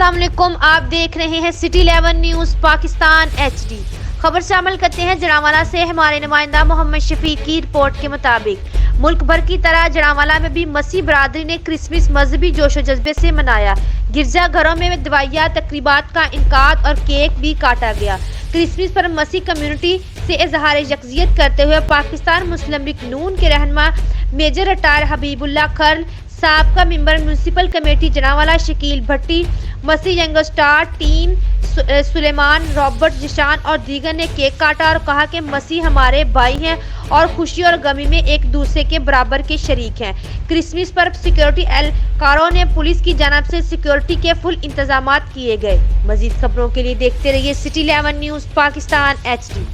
السلام علیکم، آپ دیکھ رہے ہیں سٹی 11 نیوز پاکستان HD۔ خبر شامل کرتے ہیں جڑاوالا سے ہمارے نمائندہ محمد شفیق کی رپورٹ کے مطابق ملک بھر کی طرح جڑاوالا میں بھی مسیح برادری نے کرسمس مذہبی جوش و جذبے سے منایا۔ گرجا گھروں میں دعائیہ تقریبات کا انعقاد اور کیک بھی کاٹا گیا۔ کرسمس پر مسیح کمیونٹی سے اظہار یکجہت کرتے ہوئے پاکستان مسلم لیگ نون کے رہنما میجر ریٹائر حبیب اللہ کھرل، سابقہ ممبر میونسپل کمیٹی جڑاوالا شکیل بھٹی، مسیح ینگ اسٹار ٹیم سلیمان، رابرٹ جشان اور دیگر نے کیک کاٹا اور کہا کہ مسیح ہمارے بھائی ہیں اور خوشی اور غمی میں ایک دوسرے کے برابر کے شریک ہیں۔ کرسمس پر سیکورٹی اہلکاروں نے پولیس کی جانب سے سیکورٹی کے فل انتظامات کیے گئے۔ مزید خبروں کے لیے دیکھتے رہیے سٹی 11 نیوز پاکستان HD۔